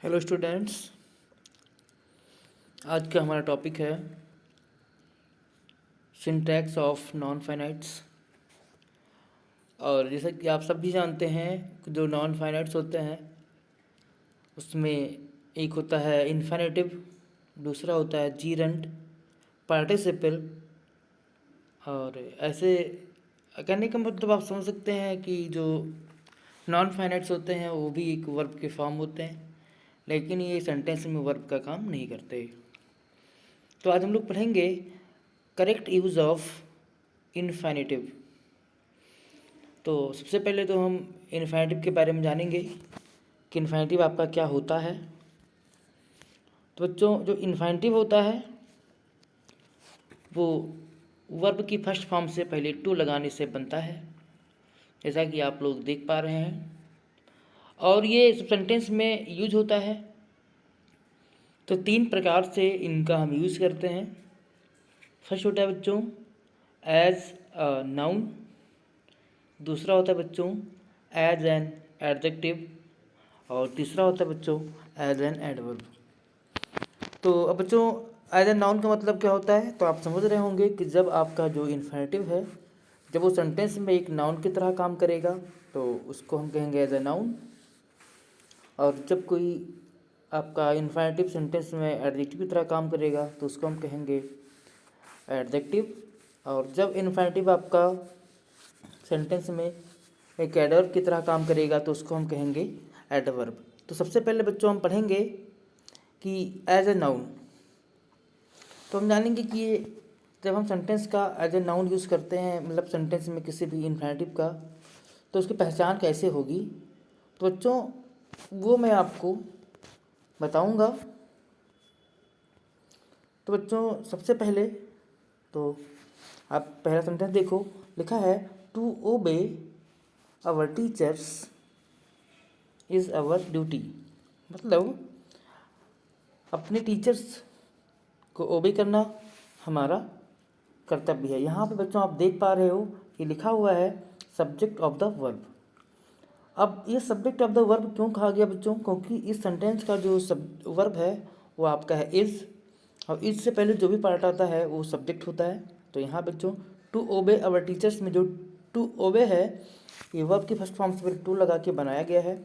Hello students. आज का हमारा टॉपिक है सिंटैक्स ऑफ नॉन फाइनाइट्स। और जैसा कि आप सब भी जानते हैं कि जो नॉन फाइनाइट्स होते हैं उसमें एक होता है इन्फिनेटिव, दूसरा होता है जीरंट, पार्टिसिपल। और ऐसे कहने का मतलब आप समझ सकते हैं कि जो नॉन फाइनाइट्स होते हैं वो भी एक वर्ब के फॉर्म होते हैं, लेकिन ये सेंटेंस में वर्ब का काम नहीं करते। तो आज हम लोग पढ़ेंगे करेक्ट यूज़ ऑफ इन्फिनेटिव। तो सबसे पहले तो हम इन्फिनेटिव के बारे में जानेंगे कि इन्फिनेटिव आपका क्या होता है। तो बच्चों, जो इन्फिनेटिव होता है वो वर्ब की फर्स्ट फॉर्म से पहले टू लगाने से बनता है, जैसा कि आप लोग देख पा रहे हैं। और ये सब सेंटेंस में यूज होता है। तो तीन प्रकार से इनका हम यूज़ करते हैं। फर्स्ट होता है बच्चों एज अ नाउन, दूसरा होता है बच्चों एज एन एडजेक्टिव, और तीसरा होता है बच्चों एज एन एडवर्ब। तो अब बच्चों एज एन नाउन का मतलब क्या होता है, तो आप समझ रहे होंगे कि जब आपका जो इन्फिनेटिव है जब वो सेंटेंस में एक नाउन की तरह काम करेगा तो उसको हम कहेंगे एज ए नाउन। और जब कोई आपका इन्फिनेटिव सेंटेंस में एडजेक्टिव की तरह काम करेगा तो उसको हम कहेंगे एडजेक्टिव। और जब इन्फिनेटिव आपका सेंटेंस में एक एडवर्ब की तरह काम करेगा तो उसको हम कहेंगे एडवर्ब। तो सबसे पहले बच्चों हम पढ़ेंगे कि एज ए नाउन। तो हम जानेंगे कि ये जब हम सेंटेंस का एज ए नाउन यूज़ करते हैं, मतलब सेंटेंस में किसी भी इन्फिनेटिव का, तो उसकी पहचान कैसे होगी। तो बच्चों वो मैं आपको बताऊंगा। तो बच्चों सबसे पहले तो आप पहला सेंटेंस देखो, लिखा है to obey our teachers is our duty. मतलब अपने टीचर्स को ओबे करना हमारा कर्तव्य है। यहाँ पे बच्चों आप देख पा रहे हो कि लिखा हुआ है सब्जेक्ट ऑफ द वर्ब। अब ये सब्जेक्ट ऑफ द वर्ब क्यों कहा गया बच्चों, क्योंकि इस सेंटेंस का जो वर्ब है वो आपका है इज़, और इज़ से पहले जो भी पार्ट आता है वो सब्जेक्ट होता है। तो यहाँ बच्चों टू ओबे अवर टीचर्स में जो टू ओबे है ये वर्ब की फर्स्ट फॉर्म से पहले टू लगा के बनाया गया है,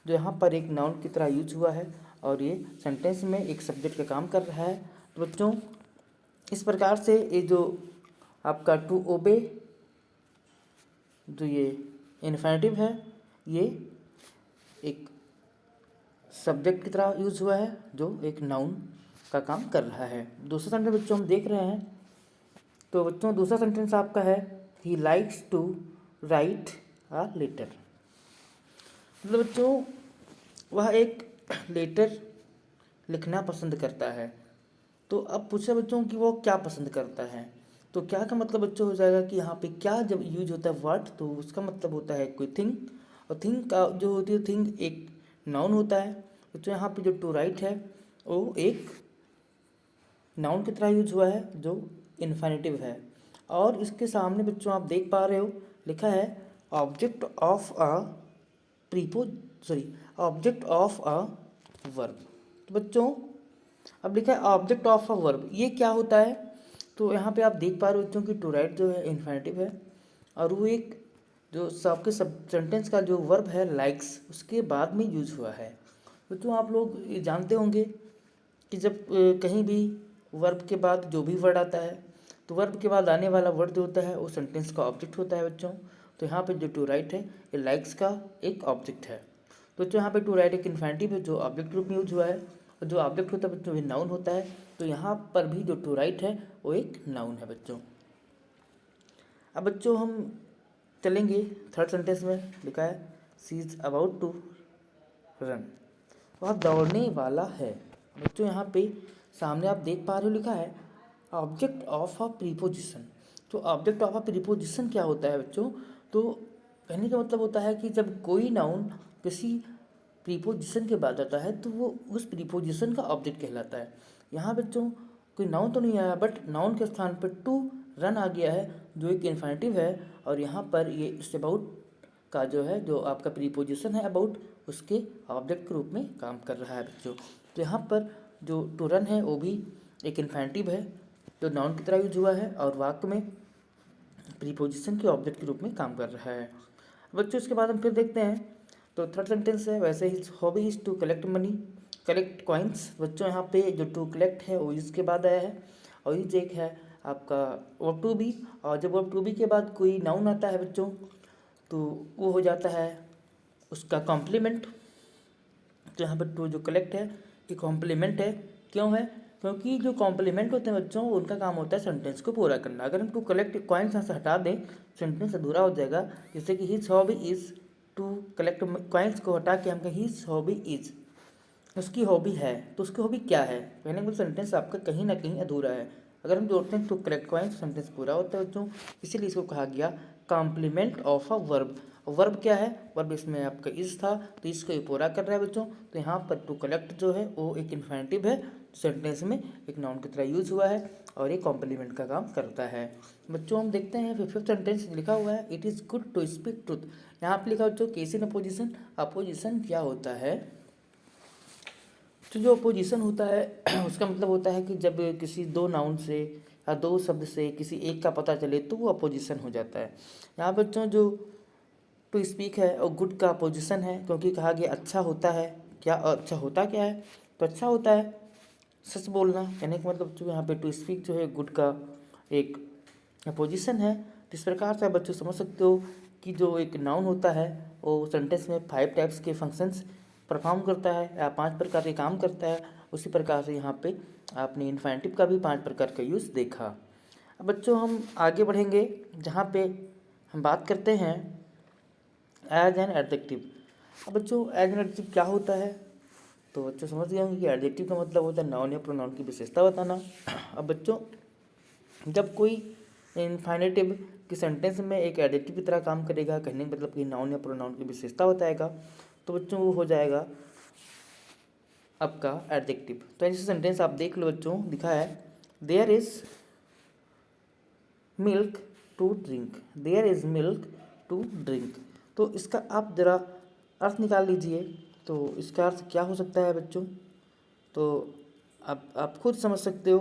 जो यहाँ पर एक नाउन की तरह यूज हुआ है और ये सेंटेंस में एक सब्जेक्ट का काम कर रहा है। तो बच्चों इस प्रकार से ये जो आपका टू ओबे जो ये इन्फिनेटिव है ये एक सब्जेक्ट की तरह यूज हुआ है जो एक नाउन का काम कर रहा है। दूसरा सेंटेंस बच्चों हम देख रहे हैं। तो बच्चों दूसरा सेंटेंस आपका है he likes to write a letter. मतलब बच्चों वह एक लेटर लिखना पसंद करता है। तो अब पूछे बच्चों कि वो क्या पसंद करता है। तो क्या का मतलब बच्चों हो जाएगा कि यहाँ पे क्या जब यूज होता है व्हाट, तो उसका मतलब होता है कोई थिंग, और थिंग का जो होती है थिंग एक नाउन होता है। तो यहाँ पे जो टू राइट है वो एक नाउन की तरह यूज हुआ है जो इन्फिनेटिव है। और इसके सामने बच्चों आप देख पा रहे हो लिखा है object of a object of a verb. तो बच्चों अब लिखा है ऑब्जेक्ट ऑफ अ वर्ब, ये क्या होता है। तो यहाँ पे आप देख पा रहे हो बच्चों कि टू राइट जो है इन्फिनेटिव है और वो एक जो सबके सब सेंटेंस का जो वर्ब है लाइक्स उसके बाद में यूज हुआ है। बच्चों आप लोग ये जानते होंगे कि जब कहीं भी वर्ब के बाद जो भी वर्ड आता है तो वर्ब के बाद आने वाला वर्ड जो होता है वो सेंटेंस का ऑब्जेक्ट होता है बच्चों। तो यहाँ पे जो टू राइट है ये लाइक्स का एक ऑब्जेक्ट है। तो बच्चों यहाँ पे टू राइट एक इन्फिनेटिव है जो ऑब्जेक्ट रूप में यूज हुआ है, और जो ऑब्जेक्ट होता है बच्चों ये नाउन होता है। तो यहाँ पर भी जो टू राइट है वो एक नाउन है बच्चों। अब बच्चों हम चलेंगे थर्ड सेंटेंस में, लिखा है सी इज अबाउट टू रन, वह दौड़ने वाला है। बच्चों यहाँ पे सामने आप देख पा रहे हो लिखा है ऑब्जेक्ट ऑफ अ प्रीपोजिशन। तो ऑब्जेक्ट ऑफ अ प्रीपोजिशन क्या होता है बच्चों, तो कहने का मतलब होता है कि जब कोई नाउन किसी प्रीपोजिशन के बाद आता है तो वो उस प्रीपोजिशन का ऑब्जेक्ट कहलाता है। यहाँ बच्चों कोई नाउन तो नहीं आया बट नाउन के स्थान पर टू रन आ गया है जो एक इन्फिनेटिव है, और यहाँ पर ये इट्स अबाउट का जो है जो आपका प्रीपोजिशन है अबाउट उसके ऑब्जेक्ट के रूप में काम कर रहा है बच्चों। तो यहाँ पर जो टू रन है वो भी एक इन्फिनेटिव है जो नाउन की तरह यूज हुआ है और वाक्य में प्रीपोजिशन के ऑब्जेक्ट के रूप में काम कर रहा है बच्चों। इसके बाद हम फिर देखते हैं तो थर्ड सेंटेंस है वैसे ही hobby is to collect money collect coins. बच्चों यहाँ पे जो टू कलेक्ट है वो इसके बाद आया है और ये एक है आपका वर्ब टू बी, और जब वर्ब टू बी के बाद कोई नाउन आता है बच्चों तो वो हो जाता है उसका कॉम्प्लीमेंट। तो यहाँ पर टू जो कलेक्ट है ये कॉम्प्लीमेंट है। क्यों है? क्योंकि जो कॉम्प्लीमेंट होते हैं बच्चों उनका काम होता है सेंटेंस को पूरा करना। अगर हम टू कलेक्ट कॉइन्स यहाँ से हटा दें सेंटेंस अधूरा हो जाएगा। जैसे कि his hobby is to collect coins को हटा के हम कहें हिज हॉबी इज़, उसकी हॉबी है तो उसकी हॉबी क्या है, कहने का सेंटेंस आपका कहीं ना कहीं अधूरा है। अगर हम जोड़ते हैं टू कलेक्ट कॉइन्स सेंटेंस पूरा होता है बच्चों, इसीलिए इसको कहा गया complement of a verb. Verb क्या है? वर्ब इसमें आपका इज था तो इसको ये पूरा कर रहा है बच्चों। तो यहाँ पर टू कलेक्ट जो है वो एक इन्फिनेटिव है सेंटेंस में एक नाउन की तरह यूज हुआ है और ये कॉम्प्लीमेंट का काम करता है बच्चों। हम देखते हैं फिर फिफ्थ सेंटेंस लिखा हुआ है it is good to speak truth. यहाँ पर लिखा बच्चों केस इन अपोजिशन। अपोजिशन क्या होता है? तो जो अपोजिशन होता है उसका मतलब होता है कि जब किसी दो नाउन से या दो शब्द से किसी एक का पता चले तो वो अपोजिशन हो जाता है। यहाँ बच्चों जो टू स्पीक है और गुड का अपोजिशन है क्योंकि कहा गया अच्छा होता है। क्या अच्छा होता क्या है? तो अच्छा होता है सच बोलना। कहने का मतलब जो यहाँ पे टू स्पीक जो है गुड का एक अपोजिशन है। तो इस प्रकार से आप बच्चों समझ सकते हो कि जो एक नाउन होता है वो सेंटेंस में 5 टाइप्स के फंक्शंस परफॉर्म करता है या 5 प्रकार के काम करता है। उसी प्रकार से यहाँ पे आपने इन्फिनेटिव का भी 5 प्रकार का यूज़ देखा। अब बच्चों हम आगे बढ़ेंगे जहाँ पे हम बात करते हैं एज एन एडजेक्टिव। अब बच्चों एज एन एडजेक्टिव क्या होता है? तो बच्चों समझ गए होंगे कि एडजेक्टिव का मतलब होता है नाउन या प्रोनाउन की विशेषता बताना। अब बच्चों जब कोई इन्फिनेटिव कि सेंटेंस में एक एडजेक्टिव की तरह काम करेगा, कहने का मतलब कि नाउन या प्रोनाउन की विशेषता बताएगा, तो बच्चों वो हो जाएगा आपका एडजेक्टिव। तो ऐसे सेंटेंस आप देख लो बच्चों, दिखा है there is milk to drink, there is milk to drink. तो इसका आप ज़रा अर्थ निकाल लीजिए। तो इसका अर्थ क्या हो सकता है बच्चों? तो आप खुद समझ सकते हो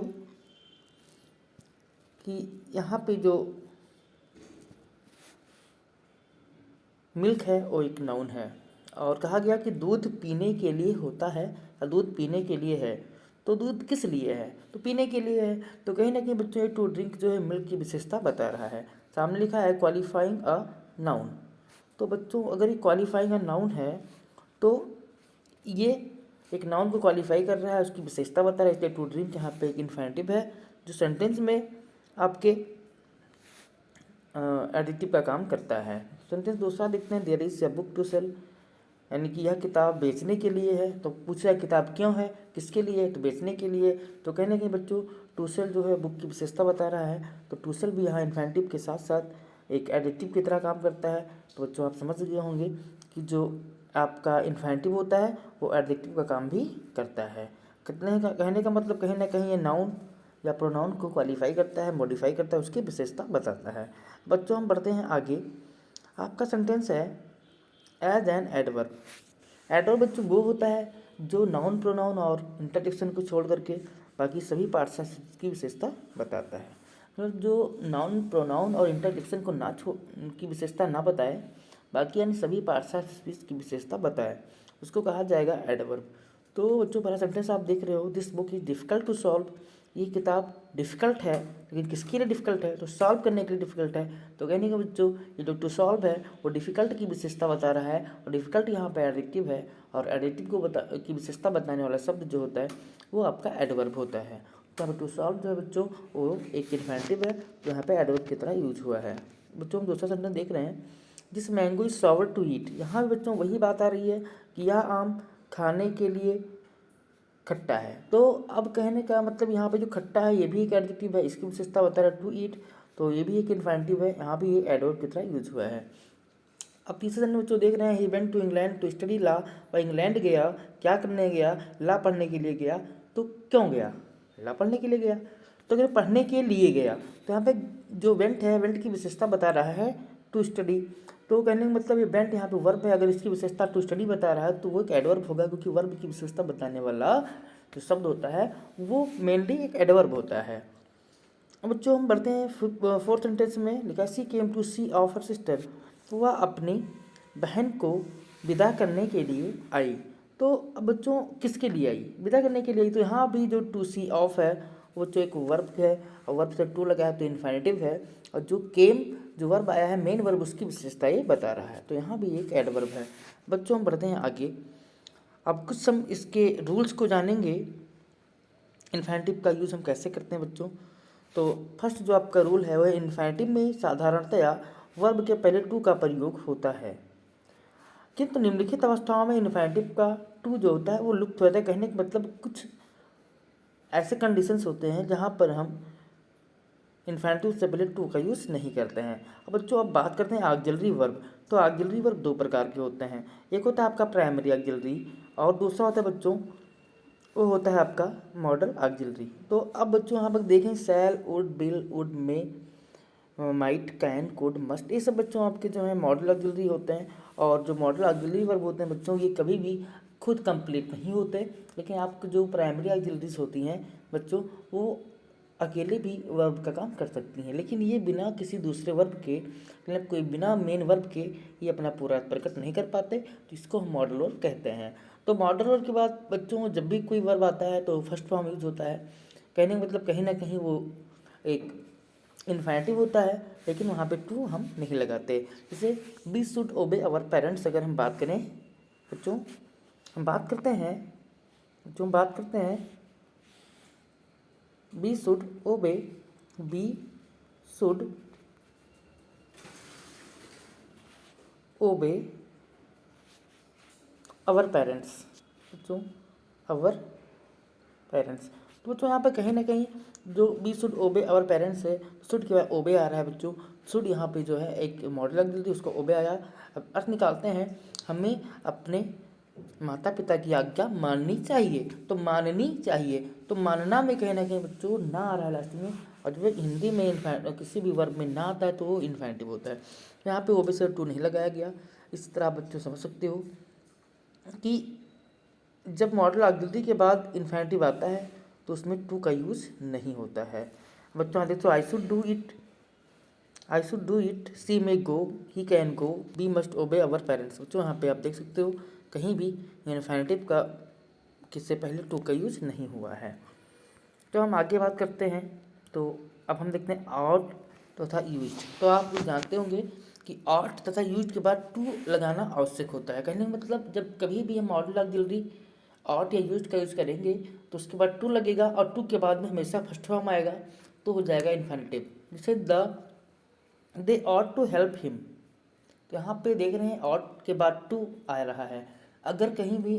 कि यहाँ पे जो मिल्क है वो एक नाउन है और कहा गया कि दूध पीने के लिए होता है या दूध पीने के लिए है। तो दूध किस लिए है? तो पीने के लिए है। तो कहीं ना कहीं बच्चों ये टू ड्रिंक जो है मिल्क की विशेषता बता रहा है। सामने लिखा है क्वालिफाइंग अ नाउन। तो बच्चों अगर ये क्वालिफाइंग अ नाउन है तो ये एक नाउन को क्वालिफाई कर रहा है, उसकी विशेषता बता रहा है। इसलिए टू ड्रिंक यहाँ पे एक इन्फिनेटिव है जो सेंटेंस में आपके एडिटिव का काम करता है। सेंटेंस दूसरा देखते हैं there is a book to sell, यानी कि यह किताब बेचने के लिए है। तो पूछा किताब क्यों है, किसके लिए? तो बेचने के लिए। तो कहने के बच्चों टू सेल जो है बुक की विशेषता बता रहा है। तो टू सेल भी यहाँ इन्फिनेटिव के साथ साथ एक एडिटिव की तरह काम करता है। तो बच्चों आप समझ गए होंगे कि जो आपका इन्फिनेटिव होता है वो एडजेक्टिव का काम भी करता है। कहने का मतलब कहीं ना कहीं ये नाउन या प्रोनाउन को क्वालिफाई करता है, मॉडिफाई करता है, उसकी विशेषता बताता है। बच्चों हम बढ़ते हैं आगे। आपका सेंटेंस है एज एन एडवर्ब। एडवर्ब बच्चों वो होता है जो नाउन प्रोनाउन और इंटरजेक्शन को छोड़ करके बाकी सभी पार्ट्स की विशेषता बताता है। मतलब जो नाउन प्रोनाउन और इंटरजेक्शन को ना की विशेषता ना बताए, बाकी यानी सभी पार्ट्स ऑफ स्पीच की विशेषता बताए, उसको कहा जाएगा एडवर्ब। तो बच्चों पहला सेंटेंस आप देख रहे हो this book is difficult to solve. ये किताब डिफ़िकल्ट है, लेकिन किसके लिए डिफ़िकल्ट है? तो सॉल्व करने के लिए डिफ़िकल्ट है। तो कहने का बच्चों ये जो टू सॉल्व है वो डिफ़िकल्ट की विशेषता बता रहा है और डिफ़िकल्ट यहाँ पे एडजेक्टिव है और एडजेक्टिव को की विशेषता बताने वाला शब्द जो होता है वो आपका एडवर्ब होता है। तो यहाँ पर टू सॉल्व जो है बच्चों वो एक इन्फिनेटिव है जो यहाँ पे एडवर्ब की तरह यूज हुआ है। बच्चों हम दूसरा सेंटेंस देख रहे हैं this mango is sour to eat. यहाँ भी बच्चों वही बात आ रही है कि यह आम खाने के लिए खट्टा है। तो अब कहने का मतलब यहाँ पे जो खट्टा है ये भी एक एडजेक्टिव है, इसकी विशेषता बता रहा है टू ईट। तो ये भी एक इन्फिनेटिव है, यहाँ भी ये एडवर्ब की तरह यूज हुआ है। अब तीसरे सेंटेंस में जो देख रहे हैं he went to England to study law. वह इंग्लैंड गया, क्या करने गया? लॉ पढ़ने के लिए गया। तो क्यों गया? लॉ पढ़ने के लिए गया। तो अगर पढ़ने के लिए गया तो यहाँ पे जो वेंट है वेंट की विशेषता बता रहा है टू स्टडी। तो कहने का मतलब ये वेंट यहाँ पे वर्ब है, अगर इसकी विशेषता टू स्टडी बता रहा है तो वो एक एडवर्ब होगा, क्योंकि वर्ब की विशेषता बताने वाला जो शब्द होता है वो मेनली एक एडवर्ब होता है। अब बच्चों हम बढ़ते हैं फोर्थ सेंटेंस में। लिखा she came to see off her sister, वह अपनी बहन को विदा करने के लिए आई। तो अब बच्चों किसके लिए आई? विदा करने के लिए आई। तो यहाँ भी जो टू सी ऑफ है वो जो एक वर्ब है और वर्ब से टू लगा है तो इन्फिनेटिव है, और जो केम जो वर्ब आया है मेन वर्ब उसकी विशेषता ये बता रहा है, तो यहाँ भी एक एडवर्ब है। बच्चों हम बढ़ते हैं आगे। अब कुछ हम इसके रूल्स को जानेंगे, इन्फिनेटिव का यूज़ हम कैसे करते हैं बच्चों। तो फर्स्ट जो आपका रूल है वह इन्फिनेटिव में साधारणतया वर्ब के पहले टू का प्रयोग होता है, किंतु निम्नलिखित अवस्थाओं में इन्फिनेटिव का टू जो होता है वो लुप्त हो जाता है। कहने का मतलब कुछ ऐसे कंडीशंस होते हैं जहाँ पर हम इन्फिनेटिव से पहले टू का यूज़ नहीं करते हैं। अब बच्चों अब बात करते हैं ऑक्सिलरी वर्ब। तो ऑक्सिलरी वर्ब दो प्रकार के होते हैं, एक होता है आपका प्राइमरी ऑक्सिलरी और दूसरा होता है बच्चों वो होता है आपका मॉडल ऑक्सिलरी। तो अब बच्चों यहाँ पर देखें shall, would, will, would, may, might, can, could, must, ये सब बच्चों आपके जो है मॉडल ऑक्सिलरी होते हैं। और जो मॉडल ऑक्सिलरी वर्ब होते हैं बच्चों ये कभी भी खुद कंप्लीट नहीं होते, लेकिन आपको जो प्राइमरी ऑक्सिलरीज होती हैं बच्चों वो अकेले भी वर्ब का काम कर सकती हैं, लेकिन ये बिना किसी दूसरे वर्ब के, मतलब कोई बिना मेन वर्ब के ये अपना पूरा प्रकट नहीं कर पाते, तो इसको हम मॉडल वर्ब कहते हैं। तो मॉडल वर्ब के बाद बच्चों जब भी कोई वर्ब आता है तो फर्स्ट फॉर्म यूज होता है। कहने का मतलब कहीं ना कहीं वो एक इन्फिनेटिव होता है, लेकिन वहाँ पे टू हम नहीं लगाते। जैसे we should obey our parents अगर हम बात करें बच्चों, हम बात करते हैं we should obey, we should obey our parents बच्चों, अवर पेरेंट्स। तो बच्चों यहाँ पे कहीं ना कहीं जो we should obey our parents है, शुड के बाद ओबे आ रहा है बच्चों। शुड यहाँ पे जो है एक मॉडल लग थी उसको ओबे आया। अब अर्थ निकालते हैं, हमें अपने माता पिता की आज्ञा माननी चाहिए, तो माननी चाहिए, तो मानना में कहीं ना कहीं बच्चों ना आ रहा है लास्ट में, और जब हिंदी में किसी भी वर्ब में ना आता है तो वो इन्फिनेटिव होता है। यहाँ पे ओबे से टू नहीं लगाया गया। इस तरह बच्चों समझ सकते हो कि जब मॉडल ऑक्सिलरी के बाद इन्फिनेटिव आता है तो उसमें टू का यूज़ नहीं होता है। बच्चों यहाँ देखो I should do it, she may go, he can go, we must obey our parents. बच्चों यहाँ पे आप देख सकते हो कहीं भी इन्फिनेटिव का किससे पहले टू का यूज़ नहीं हुआ है। तो हम आगे बात करते हैं। तो अब हम देखते हैं ऑट तथा यूज्ड। तो आप लोग जानते होंगे कि ऑट तथा यूज्ड के बाद टू लगाना आवश्यक होता है। कहने का मतलब जब कभी भी हम मॉडल ऑक्सिलरी ऑट या यूज्ड का यूज़ करेंगे तो उसके बाद टू लगेगा, और टू के बाद में हमेशा फर्स्ट फॉर्म आएगा तो हो जाएगा इन्फिनेटिव। जैसे दे ऑट टू हेल्प हिम, तो यहाँ पे देख रहे हैं ऑट के बाद टू आ रहा है। अगर कहीं भी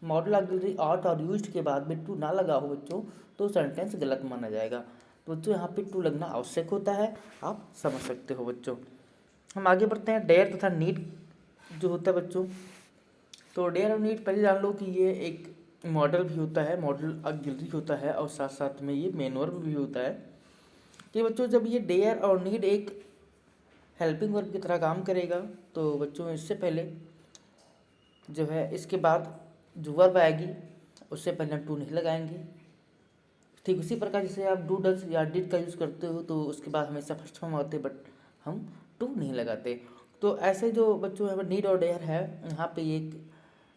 मॉडल ऑक्सिलरी ऑट और यूज्ड के बाद में टू ना लगा हो बच्चों तो सेंटेंस गलत माना जाएगा। तो बच्चों यहाँ पे टू लगना आवश्यक होता है, आप समझ सकते हो बच्चों। हम आगे बढ़ते हैं। डेयर तथा नीड जो होता है बच्चों, तो डेयर और नीड पहले जान लो कि ये एक मॉडल भी होता है, मॉडल ऑक्सिलरी होता है, और साथ साथ में ये मेन वर्ब भी होता है। कि बच्चों जब ये डेयर और नीड एक हेल्पिंग वर्ब की तरह काम करेगा तो बच्चों इससे पहले जो है इसके बाद जो वर्ब आएगी उससे पहले हम टू नहीं लगाएंगे। ठीक उसी प्रकार जैसे आप डू, डज या डिड का यूज़ करते हो तो उसके बाद हमेशा फर्स्ट फॉर्म आते, बट हम टू नहीं लगाते। तो ऐसे जो बच्चों है नीड और डेयर है, यहाँ पे एक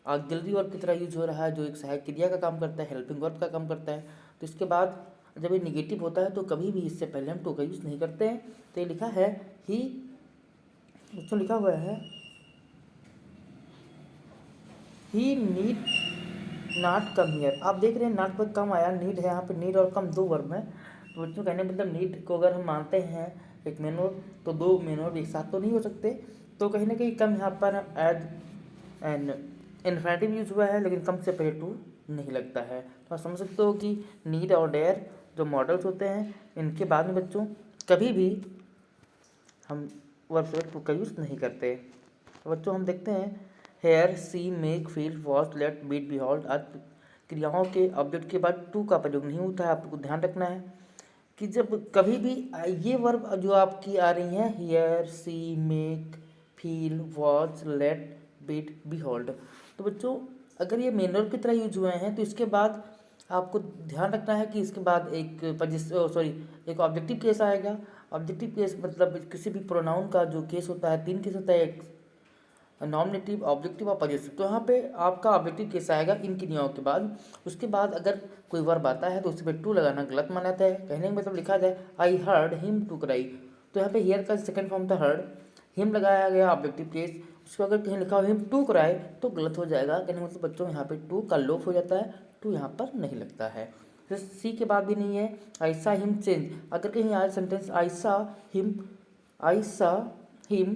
ऑक्सिलरी वर्ब की तरह यूज हो रहा है जो एक सहायक क्रिया का काम करता है, हेल्पिंग वर्ब का काम करता है। तो इसके बाद जब ये निगेटिव होता है तो कभी भी इससे पहले हम टू का यूज़ नहीं करते हैं। तो ये लिखा है ही, बच्चों लिखा हुआ है ही नीड नॉट कम हियर। आप देख रहे हैं नॉट पर कम आया, नीड है यहाँ पे, नीड और कम दो वर्ब है। तो बच्चों कहने मतलब नीड को अगर हम मानते हैं एक मेन वर्ब तो दो मेन वर्ब एक साथ तो नहीं हो सकते। तो कहीं ना कहीं कम यहाँ पर एज एन इन्फिनेटिव यूज हुआ है, लेकिन कम से पहले टू नहीं लगता है। तो आप समझ सकते हो कि नीड और डेयर जो मॉडल्स होते हैं इनके बाद में बच्चों कभी भी हम वर्ब से टू का यूज़ नहीं करते। तो बच्चों हम देखते हैं hear, see, make, feel, watch, let, bid, behold आदि क्रियाओं के ऑब्जेक्ट के बाद टू का प्रयोग नहीं होता है, आपको ध्यान रखना है। कि जब कभी भी ये वर्ब जो आपकी आ रही हैं hear, see, make, feel, watch, let, bid, behold, तो बच्चों अगर ये मेन वर्ब की तरह यूज हुए हैं तो इसके बाद आपको ध्यान रखना है कि इसके बाद एक एक ऑब्जेक्टिव केस आएगा। ऑब्जेक्टिव केस मतलब किसी भी प्रोनाउन का जो केस होता है, 3 केस होता है, एक नॉमिनेटिव, ऑब्जेक्टिव और पजेसिव। तो यहाँ पे आपका ऑब्जेक्टिव केस आएगा इन क्रियाओं के बाद। उसके बाद अगर कोई वर्ब आता है तो उस पर टू लगाना गलत माना जाता है। कहने का मतलब लिखा जाए I heard him to cry, तो यहाँ पे हियर का सेकंड फॉर्म था हर्ड, हिम लगाया गया ऑब्जेक्टिव केस। उसको अगर कहीं लिखा हो हिम टू क्राई तो गलत हो जाएगा। कहने का मतलब बच्चों यहाँ पे टू का लोप हो जाता है, टू यहाँ पर नहीं लगता है। तो सी के बाद भी नहीं है। आई सा हिम चेंज, अगर कहीं आए sentence I saw him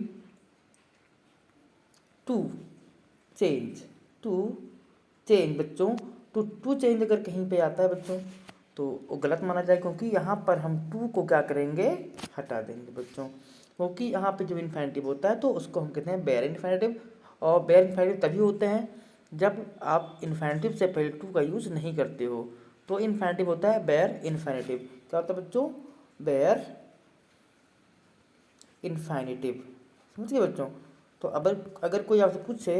to change, to change बच्चों, टू चेंज अगर कहीं पे आता है बच्चों तो वो गलत माना जाए, क्योंकि यहाँ पर हम टू को क्या करेंगे, हटा देंगे बच्चों। क्योंकि यहाँ पे जब इन्फिनेटिव होता है तो उसको हम कहते हैं बेयर इन्फिनेटिव, और बेयर इन्फिनेटिव तभी होते हैं जब आप इन्फिनेटिव से पहले टू का यूज़ नहीं करते हो, तो इन्फिनेटिव होता है बेयर इन्फिनेटिव। क्या होता है बच्चों, बेयर इन्फिनेटिव, समझ गए बच्चों। तो अगर कोई आपसे पूछे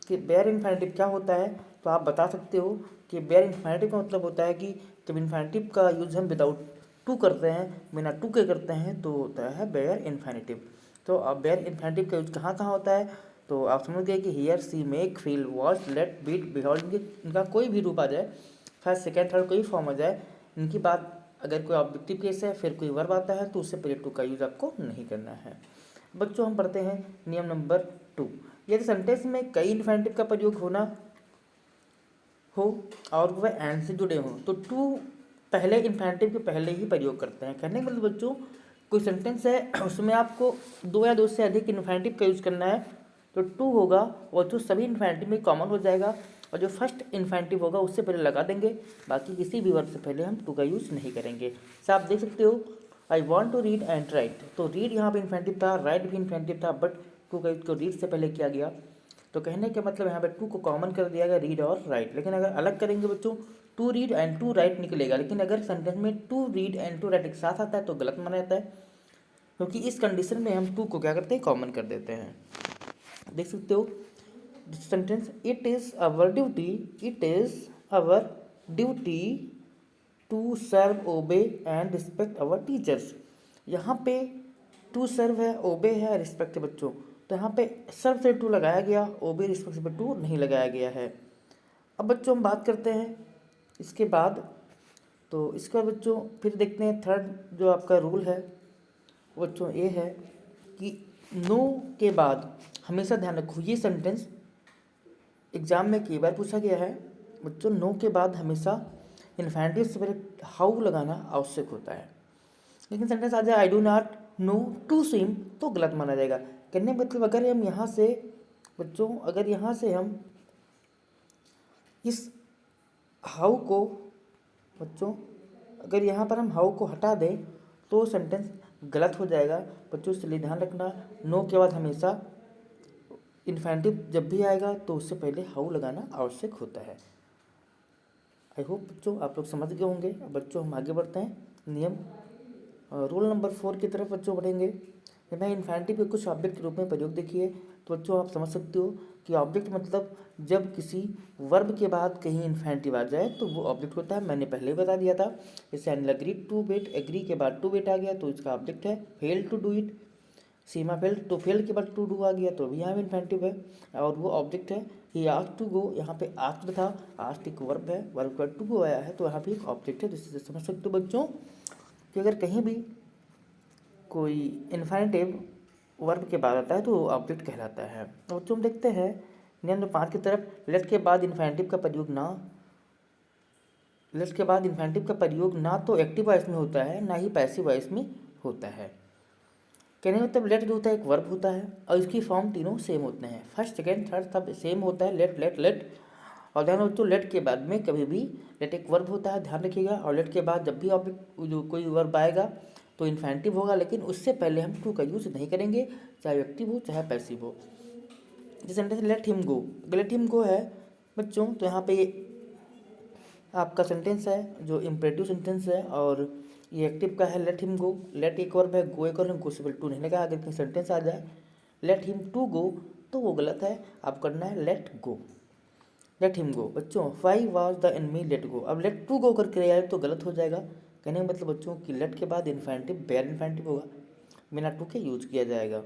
कि बेयर इन्फिनेटिव क्या होता है तो आप बता सकते हो कि बेयर इन्फिनेटिव का मतलब होता है कि जब इन्फिनेटिव का यूज़ हम विदाउट टू करते हैं, बिना टू के करते हैं, तो होता है बेयर इन्फिनेटिव। तो अब बेयर इन्फिनेटिव का यूज कहाँ कहाँ होता है, तो आप समझ गए कि hear, see, make, feel, watch, let, bid, behold, इनका कोई भी रूप आ जाए, फर्स्ट सेकेंड थर्ड कोई फॉर्म आ जाए, इनकी बात अगर कोई ऑब्जेक्टिव केस है फिर कोई वर्ब आता है तो उससे पहले टू का यूज़ आपको नहीं करना है। बच्चों हम पढ़ते हैं नियम नंबर 2। यदि सेंटेंस में कई इन्फिनेटिव का प्रयोग होना हो और वह एंड से जुड़े हों तो टू पहले इन्फिनेटिव के पहले ही प्रयोग करते हैं। कहने का मतलब बच्चों कोई सेंटेंस है उसमें आपको 2 या 2 से अधिक इन्फिनेटिव का यूज़ करना है तो टू होगा, और जो सभी इन्फिनेटिव में कॉमन हो जाएगा, और जो फर्स्ट इन्फिनेटिव होगा उससे पहले लगा देंगे, बाकी किसी भी वर्ड से पहले हम टू का यूज़ नहीं करेंगे। तो आप देख सकते हो I want to read and write, तो रीड यहाँ पे इन्फिनेटिव था, राइट भी इन्फिनेटिव था, बट टू का यूज को रीड से पहले किया गया। तो कहने का मतलब यहाँ पे टू को कॉमन कर दिया गया, रीड और राइट। लेकिन अगर अलग करेंगे बच्चों to read and to write निकलेगा, लेकिन अगर सेंटेंस में to read and to write एक साथ आता है तो गलत माना जाता है, क्योंकि इस कंडीशन में हम टू को क्या करते हैं, कॉमन कर देते हैं। देख सकते हो sentence, it is our duty to serve, obey and respect our teachers. यहाँ पे टू सर्व है, ओबे है, रिस्पेक्ट है बच्चों, तो यहाँ पे सर्व से टू लगाया गया, ओबे रिस्पेक्ट से टू नहीं लगाया गया है। अब बच्चों हम बात करते हैं इसके बाद, तो इसका बच्चों फिर देखते हैं थर्ड जो आपका रूल है बच्चों ये है कि नो के बाद हमेशा ध्यान रखो, ये सेंटेंस एग्जाम में कई बार पूछा गया है बच्चों, नो के बाद हमेशा इन्फिनेटिव से पहले हाउ लगाना आवश्यक होता है। लेकिन सेंटेंस आ जाए I do not know to swim तो गलत माना जाएगा। कहने का मतलब अगर हम यहाँ से बच्चों, अगर यहाँ से हम इस हाउ को बच्चों, अगर यहाँ पर हम हाउ को हटा दें तो सेंटेंस गलत हो जाएगा बच्चों, इसलिए ध्यान रखना नो के बाद हमेशा इन्फिनेटिव जब भी आएगा तो उससे पहले हाउ लगाना आवश्यक होता है। आई होप बच्चों आप लोग समझ गए होंगे। अब बच्चों हम आगे बढ़ते हैं नियम रूल नंबर 4 की तरफ बच्चों बढ़ेंगे। जब मैं इन्फिनेटिव के कुछ ऑब्जेक्ट के रूप में प्रयोग देखिए तो बच्चों आप समझ सकते हो कि ऑब्जेक्ट मतलब जब किसी वर्ब के बाद कहीं इन्फिनेटिव आ जाए तो वो ऑब्जेक्ट होता है। मैंने पहले ही बता दिया था, जैसे Anil agreed to wait, agree के बाद टू वेट आ गया तो इसका ऑब्जेक्ट है। Fail to do it, Seema failed, तो फेल्ड के बाद टू डू आ गया तो भी यहाँ भी इन्फिनेटिव है और वो ऑब्जेक्ट है। ही आस्क्ड टू गो, यहाँ पे आस्क्ड था, आस्क्ड एक वर्ब है, वर्ब के बाद टू गो आया है तो यहाँ भी एक ऑब्जेक्ट है। जिससे समझ सकते हो बच्चों कि अगर कहीं भी कोई इन्फिनेटिव वर्ब के बाद आता है तो वो ऑब्जेक्ट कहलाता है। तो बच्चों हम देखते हैं नियम नंबर 5 की तरफ, लेट के बाद इन्फिनेटिव का प्रयोग ना, लेट के बाद इन्फिनेटिव का प्रयोग ना तो एक्टिव वॉइस में होता है ना ही पैसिव वॉइस में होता है। कहने का मतलब लेट जो होता है एक वर्ब होता है और इसकी फॉर्म तीनों सेम होते हैं, फर्स्ट सेकेंड थर्ड सब सेम होता है, लेट लेट लेट। और ध्यान रखो लेट के बाद में कभी भी लेट एक वर्ब होता है, ध्यान रखिएगा। और लेट के बाद जब भी ऑब्जेक्ट जो कोई वर्ब आएगा तो इन्फिनेटिव होगा, लेकिन उससे पहले हम टू का यूज़ नहीं करेंगे, चाहे एक्टिव हो चाहे पैसिव हो। जैसे सेंटेंस लेट हिम गो, लेट हिम गो है बच्चों तो यहाँ पे आपका सेंटेंस है जो इम्परेटिव सेंटेंस है और ये एक्टिव का है लेट हिम गो, लेट एक वर्ब है, गो एक और गो से पहले टू नहीं लगा। अगर कहीं सेंटेंस आ जाए लेट हिम टू गो तो वो गलत है, आप करना है let go, let him go. बच्चों five was the enemy let go, अब लेट टू गो करके आए तो गलत हो जाएगा। कहने का मतलब बच्चों कि लेट के बाद इन्फिनिटिव बेयर इन्फिनिटिव होगा, बिना टू के यूज किया जाएगा।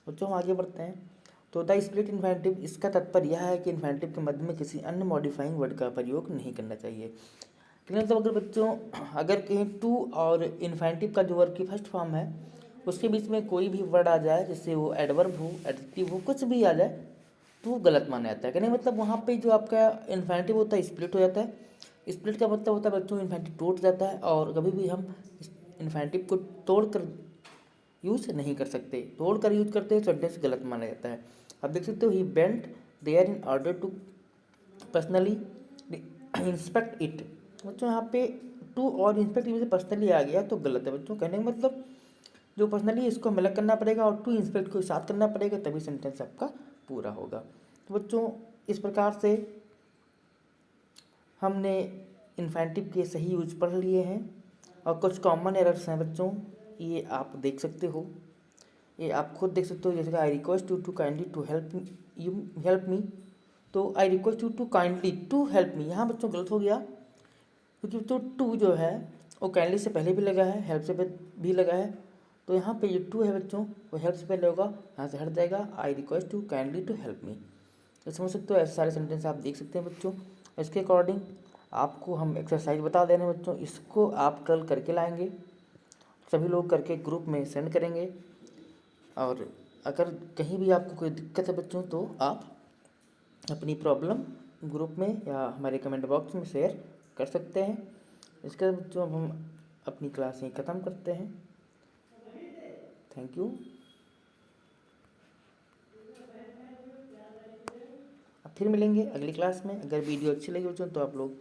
बच्चों हम आगे बढ़ते हैं। तो द स्प्लिट इन्फिनिटिव, इसका तात्पर्य यह है कि इन्फिनिटिव के मध्य में किसी अन्य मॉडिफाइंग वर्ड का प्रयोग नहीं करना चाहिए। लेकिन मतलब अगर बच्चों अगर कहीं टू और इन्फिनिटिव का जो वर्ड की फर्स्ट फॉर्म है उसके बीच में कोई भी वर्ड आ जाए, जैसे वो एडवर्ब हो, एडजेक्टिव हो, कुछ भी आ जाए तो वो गलत माना जाता है। कहने का मतलब वहाँ पे जो आपका इन्फिनिटिव होता है स्प्लिट हो जाता है। स्प्लिट का मतलब होता है बच्चों इन्फिनिटिव टूट जाता है, और कभी भी हम इन्फिनिटिव को तोड़ कर यूज नहीं कर सकते, तोड़ कर यूज करते हैं सेंटेंस गलत माना जाता है। आप देख सकते हो he went there in order to personally inspect it. बच्चों यहाँ पे टू और इंस्पेक्ट में से पर्सनली आ गया तो गलत है बच्चों। कहने का मतलब जो पर्सनली इसको हमें अलग करना पड़ेगा और टू इंस्पेक्ट को साथ करना पड़ेगा, तभी सेंटेंस आपका पूरा होगा। तो बच्चों इस प्रकार से हमने इन्फिनिटिव के सही यूज पढ़ लिए हैं, और कुछ कॉमन एरर्स हैं बच्चों, ये आप देख सकते हो, ये आप खुद देख सकते हो। जैसे I request you to kindly to help me, तो I request you to kindly to help me, यहाँ बच्चों गलत हो गया, क्योंकि तो टू जो है वो काइंडली से पहले भी लगा है, हेल्प से भी लगा है, तो यहाँ पे जो टू है बच्चों वो हेल्प से पहले होगा, यहाँ से हट जाएगा, I request you kindly to help me. तो समझ सकते हो, ऐसे सारे सेंटेंस आप देख सकते हैं बच्चों। इसके अकॉर्डिंग आपको हम एक्सरसाइज बता दे रहे हैं बच्चों, इसको आप कल करके लाएंगे, सभी लोग करके ग्रुप में सेंड करेंगे। और अगर कहीं भी आपको कोई दिक्कत है बच्चों तो आप अपनी प्रॉब्लम ग्रुप में या हमारे कमेंट बॉक्स में शेयर कर सकते हैं। इसके बाद बच्चों अब हम अपनी क्लास यहीं ख़त्म करते हैं। Thank you. अब फिर मिलेंगे अगली क्लास में। अगर वीडियो अच्छी लगी बच्चों तो आप लोग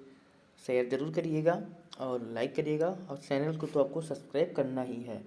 शेयर ज़रूर करिएगा और लाइक करिएगा, और चैनल को तो आपको सब्सक्राइब करना ही है।